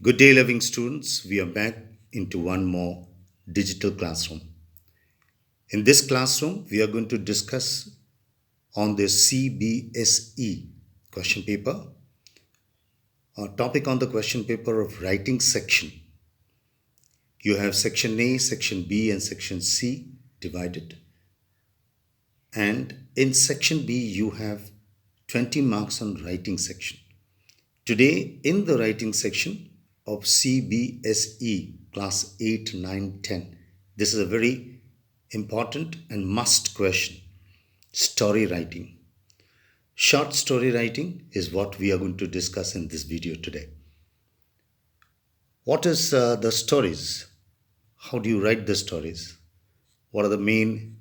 Good day, loving students. We are back into one more digital classroom. In this classroom, we are going to discuss on the CBSE question paper, a topic on the question paper of writing section. You have section A, section B, and section C divided. And in section B, you have 20 marks on writing section. Today, in the writing section of CBSE class 8, 9, 10, this is a very important and must question. Story writing. Short story writing is what we are going to discuss in this video today. What is the stories? How do you write the stories? What are the main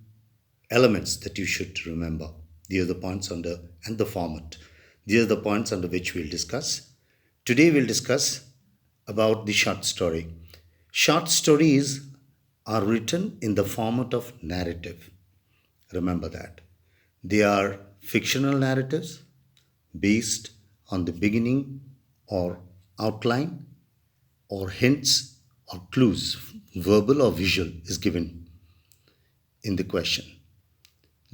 elements that you should remember? These are the points and the format. These are the points under which we'll discuss. Today we'll discuss about the short story. Short stories are written in the format of narrative. Remember that. They are fictional narratives based on the beginning or outline or hints or clues, verbal or visual, is given in the question.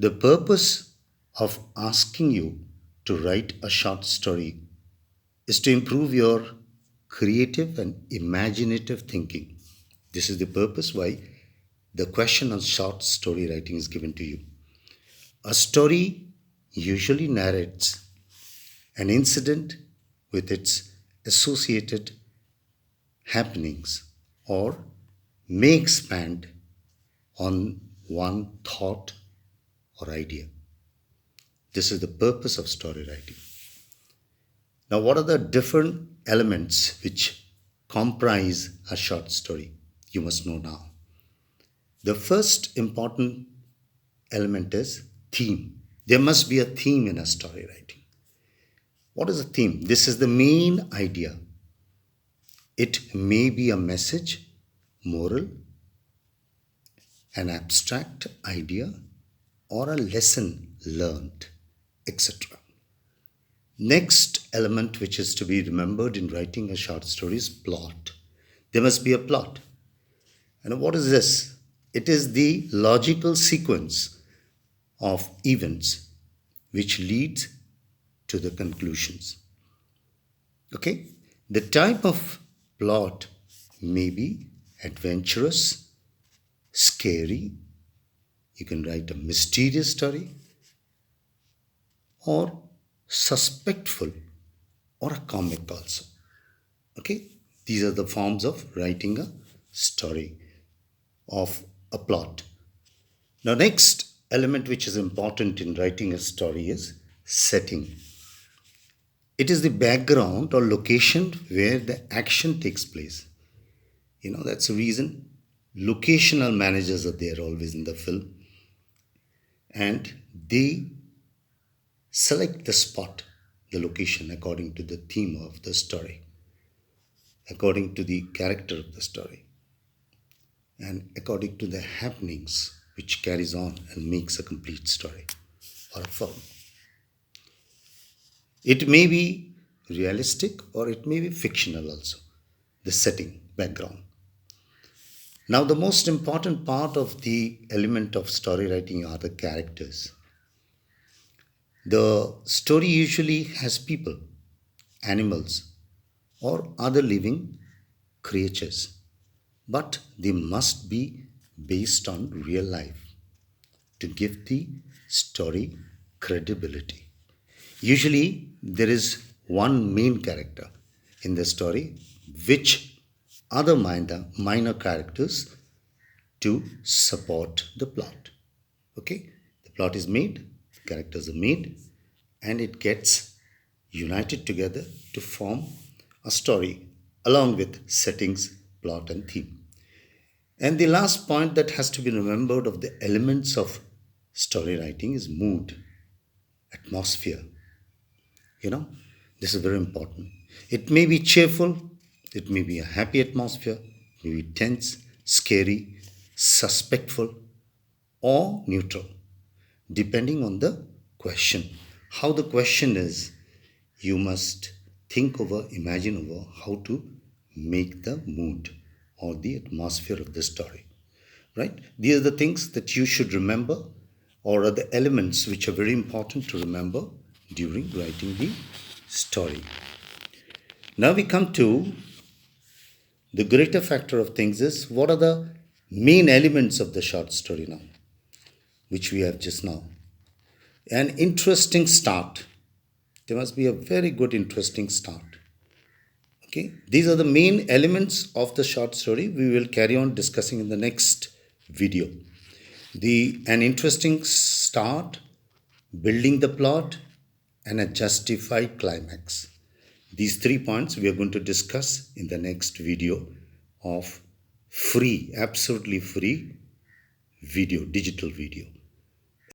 The purpose of asking you to write a short story is to improve your creative and imaginative thinking. This is the purpose why the question on short story writing is given to you. A story usually narrates an incident with its associated happenings or may expand on one thought or idea. This is the purpose of story writing. Now, what are the different elements which comprise a short story? You must know now. The first important element is theme. There must be a theme in a story writing. What is a theme? This is the main idea. It may be a message, moral, an abstract idea, or a lesson learned, etc. Next element which is to be remembered in writing a short story is plot. There must be a plot. And what is this? It is the logical sequence of events which lead to the conclusions. Okay? The type of plot may be adventurous, scary. You can write a mysterious story, or suspectful, or a comic also. Okay? These are the forms of writing a story of a plot. Now, next element which is important in writing a story is setting. It is the background or location where the action takes place. That's the reason locational managers are there always in the film, and they select the spot, the location, according to the theme of the story, according to the character of the story, and according to the happenings which carries on and makes a complete story or a film. It may be realistic or it may be fictional also, the setting, background. Now, the most important part of the element of story writing are the characters. The story usually has people, animals, or other living creatures, but they must be based on real life to give the story credibility. Usually, there is one main character in the story, which other minor characters to support the plot. Okay, the plot is made, the characters are made, and it gets united together to form a story along with settings, plot, and theme. And the last point that has to be remembered of the elements of story writing is mood, atmosphere. This is very important. It may be cheerful, it may be a happy atmosphere, maybe tense, scary, suspectful, or neutral, depending on the question. How the question is, you must think over, imagine over how to make the mood or the atmosphere of the story, right? These are the things that you should remember, or are the elements which are very important to remember during writing the story. Now we come to the greater factor of things is, what are the main elements of the short story now, which we have just now. An interesting start. There must be a very good interesting start. Okay, these are the main elements of the short story. We will carry on discussing in the next video. An interesting start, building the plot, and a justified climax. These 3 points we are going to discuss in the next video of free, absolutely free video, digital video.